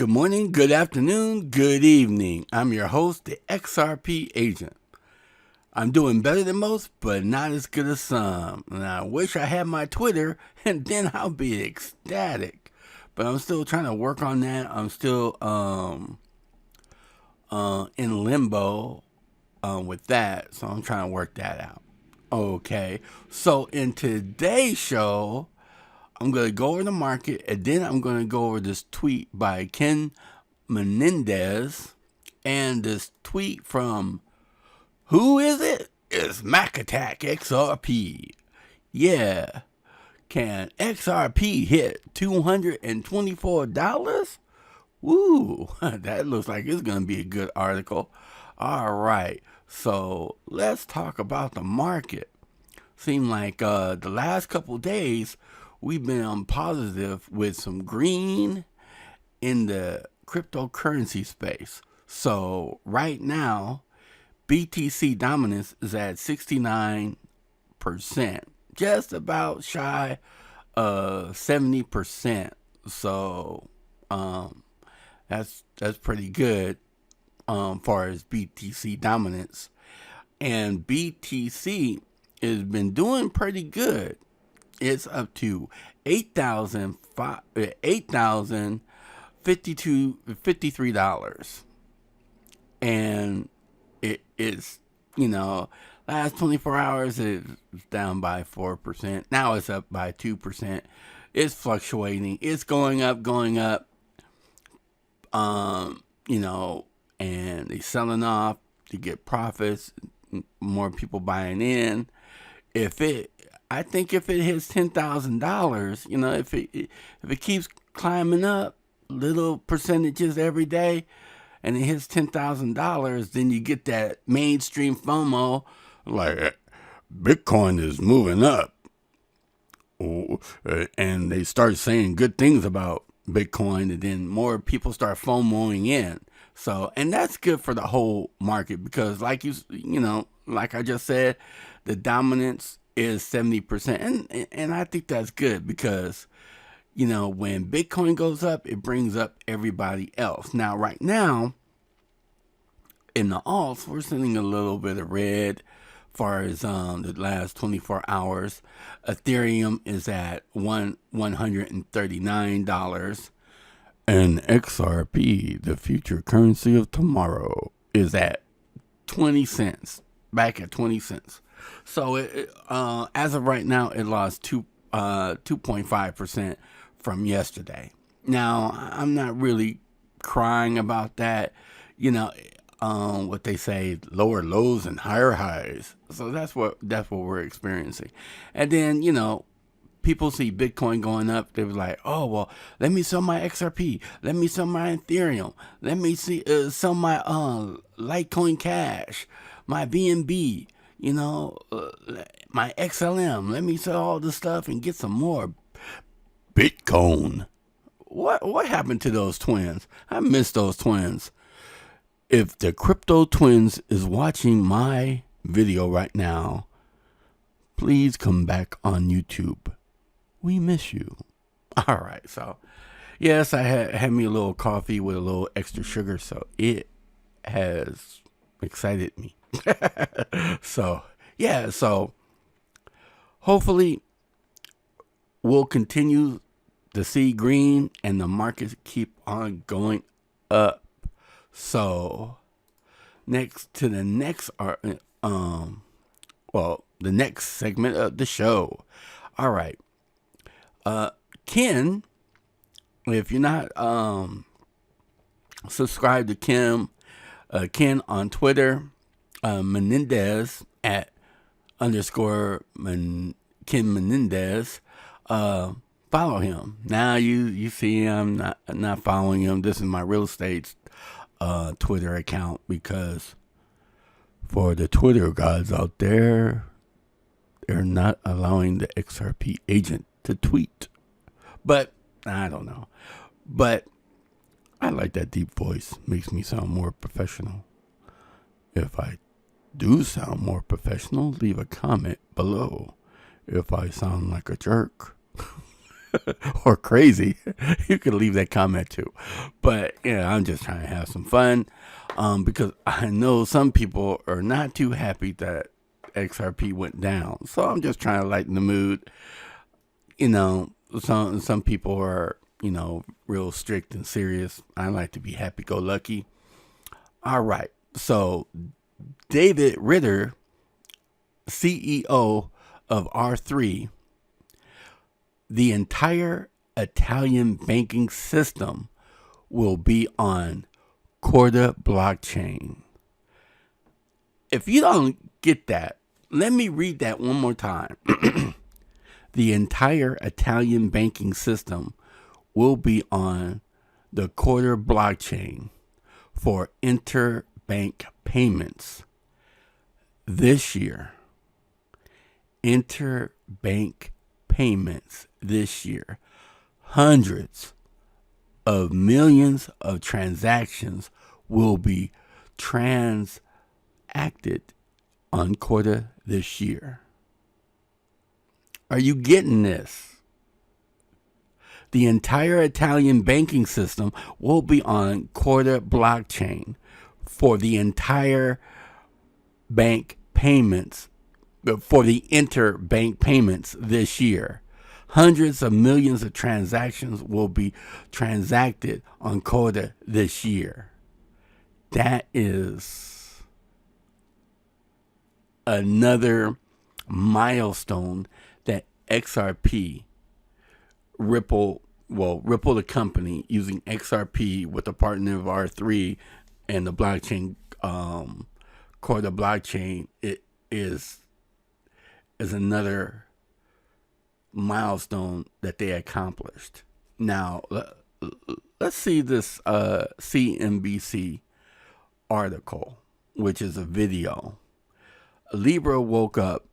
Good morning, good afternoon, good evening. I'm your host, the XRP Agent. I'm doing better than most, but not as good as some. And I wish I had my Twitter, and then I'll be ecstatic. But I'm still trying to work on that. I'm still in limbo with that, so I'm trying to work that out. Okay, so in today's show, I'm going to go over the market, and then I'm going to go over this tweet by Ken Menendez, and this tweet from, who is it? It's Mac Attack XRP. Yeah. Can XRP hit $224? Woo, that looks like it's going to be a good article. All right, so let's talk about the market. Seemed like the last couple days, we've been on positive with some green in the cryptocurrency space. So right now, BTC dominance is at 69%, just about shy of 70%. So that's pretty good far as BTC dominance. And BTC has been doing pretty good. It's up to $8,053. And it is, last 24 hours it's down by 4%. Now it's up by 2%. It's fluctuating. It's going up. And they're selling off to get profits, more people buying in. I think if it hits $10,000, if it keeps climbing up little percentages every day, and it hits $10,000, then you get that mainstream FOMO, like Bitcoin is moving up, and they start saying good things about Bitcoin, and then more people start FOMOing in. So, and that's good for the whole market because, like like I just said, the dominance is 70%, and I think that's good because, when Bitcoin goes up, it brings up everybody else. Now, right now, in the alts, we're seeing a little bit of red as far as the last 24 hours. Ethereum is at $139. And XRP, the future currency of tomorrow, is at 20 cents, back at 20 cents. So as of right now, it lost 2.5% from yesterday. Now, I'm not really crying about that. What they say, lower lows and higher highs. So that's what we're experiencing. And then, people see Bitcoin going up, they were like, oh, well, let me sell my XRP. Let me sell my Ethereum. Let me sell my Litecoin Cash, my BNB, my XLM. Let me sell all this stuff and get some more Bitcoin. What happened to those twins? I miss those twins. If the Crypto Twins is watching my video right now, please come back on YouTube. We miss you. All right, so yes, I had me a little coffee with a little extra sugar, so it has excited me. So hopefully we'll continue to see green and the markets keep on going up. So the next segment of the show. All right. Ken, if you're not subscribed to Ken on Twitter, Menendez at _ Ken Menendez, follow him. Now you see I'm not following him. This is my real estate Twitter account because for the Twitter guys out there, they're not allowing the XRP agent to tweet. But I don't know. But I like that deep voice. Makes me sound more professional. If I do sound more professional, leave a comment below. If I sound like a jerk, or crazy, you could leave that comment too. But yeah, I'm just trying to have some fun, because I know some people are not too happy that XRP went down. So I'm just trying to lighten the mood. You know, some people are, real strict and serious. I like to be happy-go-lucky. All right. So David Ritter, CEO of R3, the entire Italian banking system will be on Corda blockchain. If you don't get that, let me read that one more time. The entire Italian banking system will be on the Corda blockchain for interbank payments this year. Interbank payments this year. Hundreds of millions of transactions will be transacted on Corda this year. Are you getting this? The entire Italian banking system will be on Corda blockchain for the entire bank payments, for the interbank payments this year. Hundreds of millions of transactions will be transacted on Corda this year. That is another milestone that XRP, Ripple the company, using XRP with a partner of R3 and the blockchain, Corda blockchain, it is another milestone that they accomplished. Now, let's see this CNBC article, which is a video. Libra woke up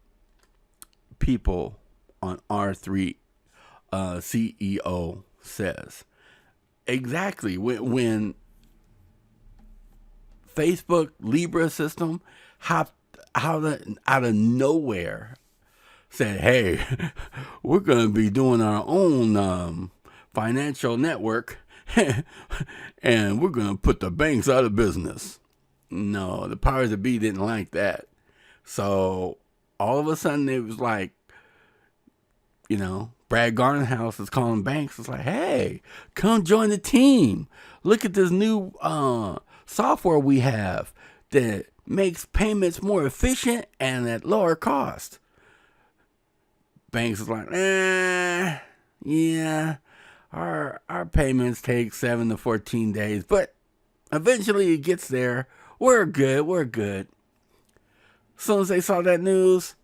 people on R3, CEO says. Exactly. When Facebook Libra system hopped out of nowhere, said, hey, we're going to be doing our own financial network and we're going to put the banks out of business. No, the powers that be didn't like that. So all of a sudden it was like, Brad Gardenhouse is calling banks. It's like, hey, come join the team. Look at this new software we have that makes payments more efficient and at lower cost. Banks is like, yeah, our payments take 7 to 14 days, but eventually it gets there. We're good. As soon as they saw that news,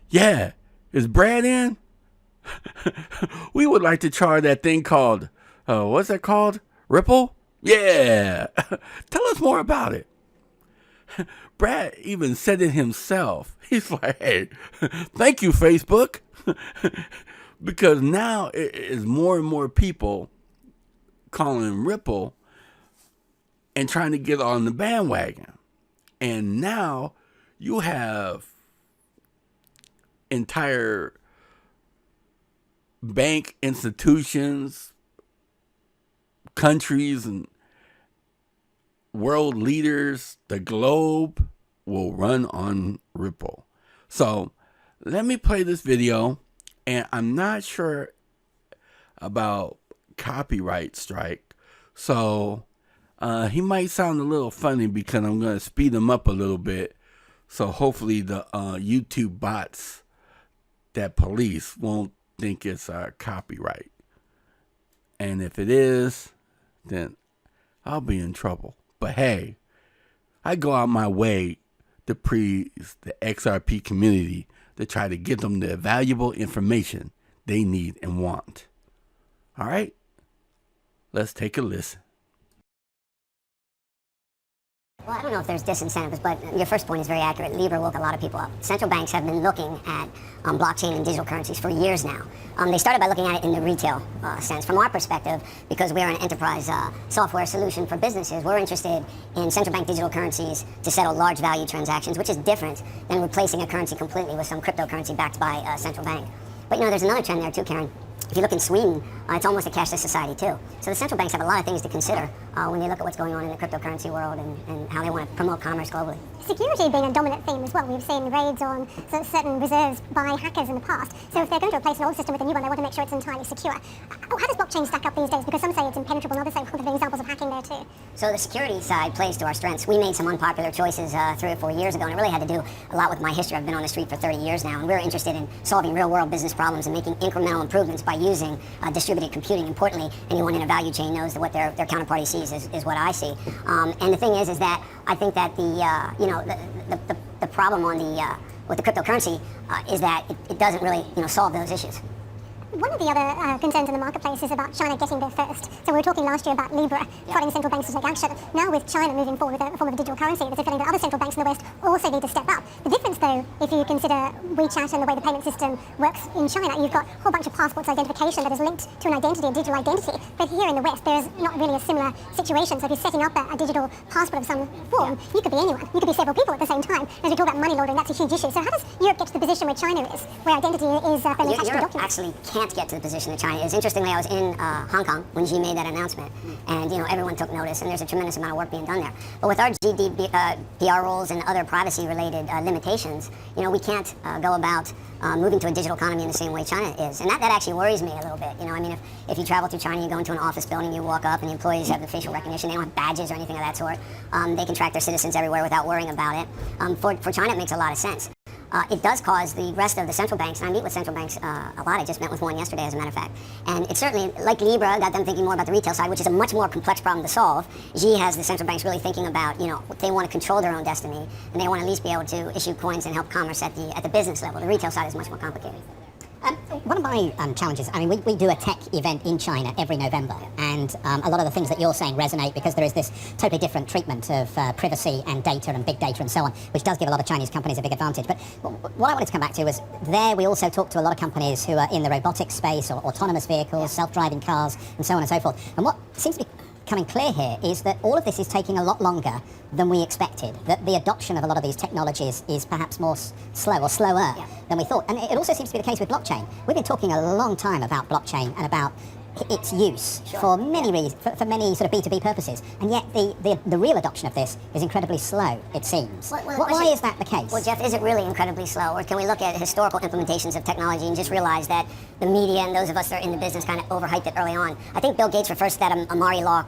yeah, is Brad in? We would like to try that thing called, what's that called? Ripple? Yeah. Tell us more about it. Brad even said it himself. He's like, hey, thank you, Facebook. Because now it is more and more people calling Ripple and trying to get on the bandwagon. And now you have entire bank institutions, countries, and world leaders, the globe will run on Ripple. So let me play this video, and I'm not sure about copyright strike. So he might sound a little funny because I'm going to speed him up a little bit. So hopefully the YouTube bots that police won't think it's copyright. And if it is, then I'll be in trouble. But hey, I go out my way to praise the XRP community to try to give them the valuable information they need and want. All right, let's take a listen. Well, I don't know if there's disincentives, but your first point is very accurate. Libra woke a lot of people up. Central banks have been looking at blockchain and digital currencies for years now. They started by looking at it in the retail sense. From our perspective, because we're an enterprise software solution for businesses, we're interested in central bank digital currencies to settle large value transactions, which is different than replacing a currency completely with some cryptocurrency backed by a central bank. But there's another trend there too, Karen. If you look in Sweden, it's almost a cashless society too. So the central banks have a lot of things to consider when they look at what's going on in the cryptocurrency world and how they want to promote commerce globally. Security being a dominant theme as well. We've seen raids on certain reserves by hackers in the past. So if they're going to replace an old system with a new one, they want to make sure it's entirely secure. How does blockchain stack up these days? Because some say it's impenetrable, and others say there are examples of hacking there too. So the security side plays to our strengths. We made some unpopular choices 3 or 4 years ago, and it really had to do a lot with my history. I've been on the street for 30 years now, and we're interested in solving real-world business problems and making incremental improvements by using distributed computing. Importantly, anyone in a value chain knows that what their counterparty sees is what I see. And the thing is that I think that the problem on with the cryptocurrency is that it doesn't really solve those issues. One of the other concerns in the marketplace is about China getting there first. So we were talking last year about Libra, prodding central banks to take action. Now with China moving forward with a form of digital currency, there's a feeling that other central banks in the West also need to step up. The difference though, if you consider WeChat and the way the payment system works in China, you've got a whole bunch of passports identification that is linked to an identity, a digital identity. But here in the West, there's not really a similar situation. So if you're setting up a digital passport of some form, you could be anyone. You could be several people at the same time. As we talk about money laundering, that's a huge issue. So how does Europe get to the position where China is, where identity is firmly attached to the Europe document? actually can't get to the position that China is. Interestingly, I was in Hong Kong when Xi made that announcement, and everyone took notice, and there's a tremendous amount of work being done there. But with our GDPR rules and other privacy-related limitations, we can't go about moving to a digital economy in the same way China is, and that actually worries me a little bit. I mean, if you travel through China, you go into an office building, you walk up, and the employees have the facial recognition. They don't have badges or anything of that sort. They can track their citizens everywhere without worrying about it. For China, it makes a lot of sense. It does cause the rest of the central banks, and I meet with central banks a lot. I just met with one yesterday, as a matter of fact. And it's certainly, like Libra, got them thinking more about the retail side, which is a much more complex problem to solve. Xi has the central banks really thinking about, they want to control their own destiny, and they want to at least be able to issue coins and help commerce at the business level. The retail side is much more complicated. One of my challenges, I mean, we do a tech event in China every November, and a lot of the things that you're saying resonate because there is this totally different treatment of privacy and data and big data and so on, which does give a lot of Chinese companies a big advantage. But what I wanted to come back to was there we also talk to a lot of companies who are in the robotics space or autonomous vehicles, self-driving cars, and so on and so forth. And what seems to be coming clear here is that all of this is taking a lot longer than we expected, that the adoption of a lot of these technologies is perhaps more slow or slower than we thought. And it also seems to be the case with blockchain. We've been talking a long time about blockchain and about its use for many reasons, for many sort of B2B purposes, and yet the real adoption of this is incredibly slow, it seems. Why is that the case? Well, Jeff, is it really incredibly slow, or can we look at historical implementations of technology and just realize that the media and those of us that are in the business kind of overhyped it early on? I think Bill Gates refers to that Amari law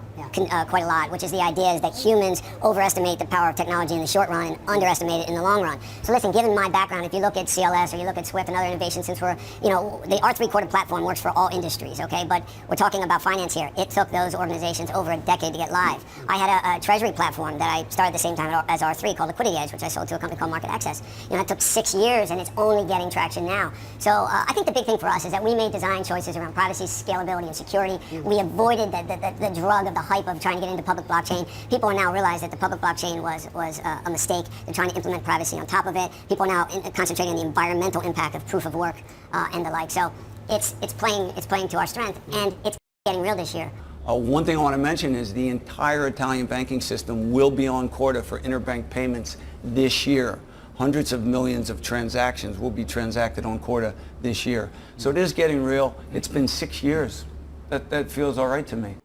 quite a lot, which is the idea is that humans overestimate the power of technology in the short run and underestimate it in the long run. So listen, given my background, if you look at CLS or you look at Swift and other innovations, since we're, the R3 quarter platform works for all industries, okay? But we're talking about finance here. It took those organizations over a decade to get live. I had a treasury platform that I started at the same time as R3 called Liquidity Edge, which I sold to a company called Market Access. It took 6 years, and it's only getting traction now. So I think the big thing for us is that we made design choices around privacy, scalability, and security. We avoided the drug of the hype of trying to get into public blockchain. People are now realize that the public blockchain was a mistake. They're trying to implement privacy on top of it. People are now concentrating on the environmental impact of proof of work and the like. So it's playing to our strength, and it's getting real this year. One thing I want to mention is the entire Italian banking system will be on Corda for interbank payments this year. Hundreds of millions of transactions will be transacted on Corda this year. So it is getting real. It's been 6 years. That feels all right to me.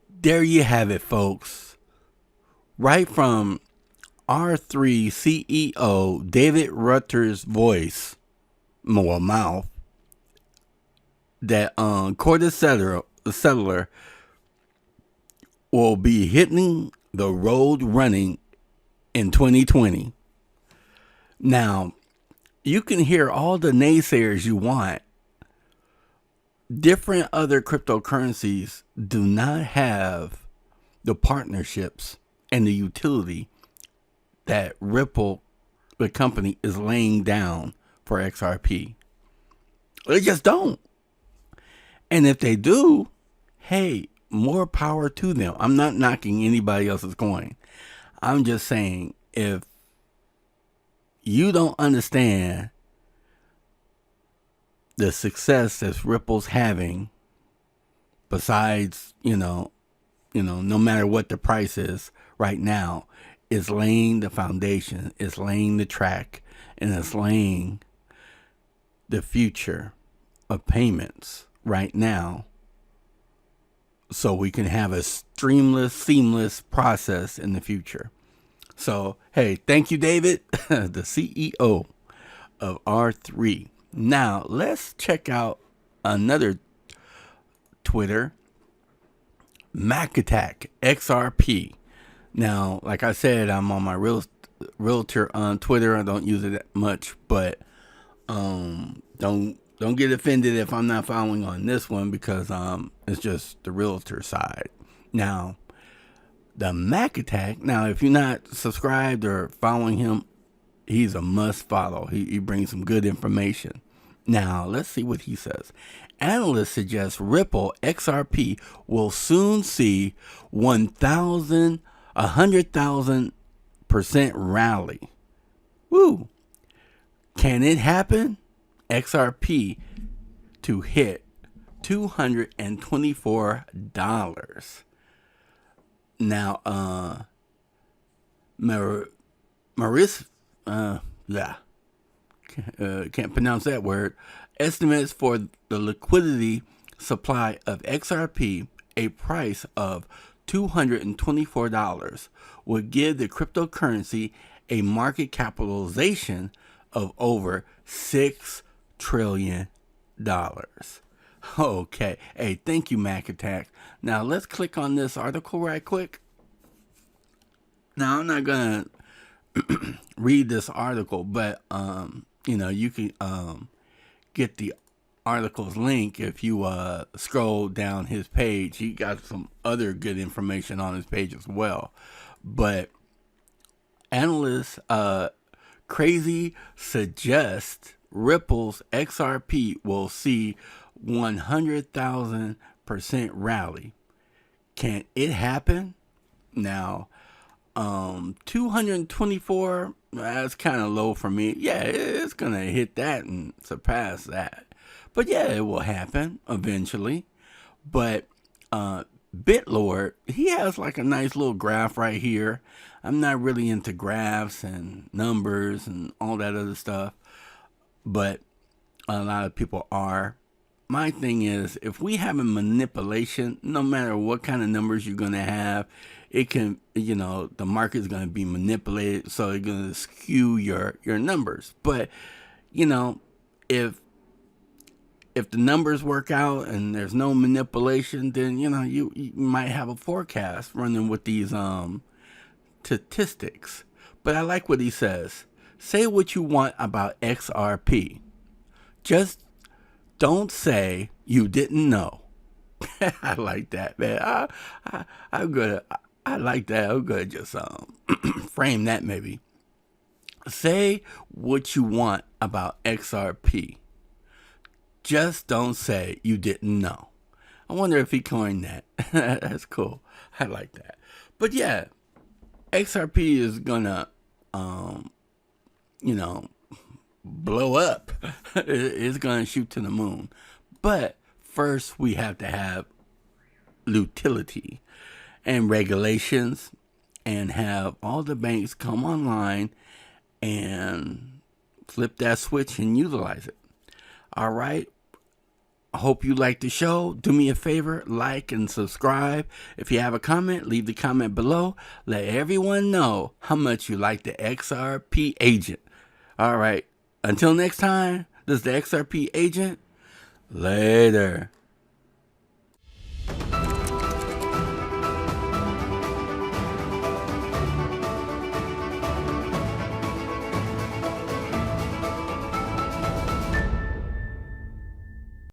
There you have it, folks. Right from R3 CEO David Rutter's voice, more mouth, that Corda Cellular will be hitting the road running in 2020. Now, you can hear all the naysayers you want. Different other cryptocurrencies do not have the partnerships and the utility that Ripple, the company, is laying down for XRP. They just don't. And if they do, hey, more power to them. I'm not knocking anybody else's coin. I'm just saying, if you don't understand the success that Ripple's having, besides, no matter what the price is right now, is laying the foundation, is laying the track, and is laying the future of payments right now so we can have a seamless process in the future. So, hey, thank you, David, the CEO of R3. Now, let's check out another Twitter, Mac Attack, XRP. Now, like I said, I'm on my realtor on Twitter. I don't use it that much, but don't get offended if I'm not following on this one, because it's just the realtor side. Now, the Mac Attack. Now, if you're not subscribed or following him, he's a must follow. He brings some good information. Now, let's see what he says. Analysts suggest Ripple XRP will soon see 100,000% rally. Woo! Can it happen? XRP to hit $224. Now, Maris, can't pronounce that word. Estimates for the liquidity supply of XRP, a price of $224, would give the cryptocurrency a market capitalization of over $6 trillion. Okay. Hey, thank you, Mac Attack. Now let's click on this article right quick. Now I'm not gonna read this article, but you can get the article's link if you scroll down his page. He got some other good information on his page as well. But analysts crazy suggest Ripple's XRP will see 100,000% rally. Can it happen? Now, 224, that's kind of low for me. Yeah, it's going to hit that and surpass that. But yeah, it will happen eventually. But BitLord, he has like a nice little graph right here. I'm not really into graphs and numbers and all that other stuff, but a lot of people are. My thing is, if we have a manipulation, no matter what kind of numbers you're going to have, it can, the market's going to be manipulated, so it's going to skew your numbers. But, if the numbers work out and there's no manipulation, then, you might have a forecast running with these statistics. But I like what he says. Say what you want about XRP. Just don't say you didn't know. I like that, man. I'm gonna. I like that. I'm gonna just frame that maybe. Say what you want about XRP. Just don't say you didn't know. I wonder if he coined that. That's cool. I like that. But yeah, XRP is gonna, blow up. It's gonna shoot to the moon. But first, we have to have utility and regulations, and have all the banks come online and flip that switch and utilize it. All right. I hope you like the show. Do me a favor, like and subscribe. If you have a comment, leave the comment below. Let everyone know how much you like the XRP Agent. All right. Until next time, this is the XRP Agent. Later.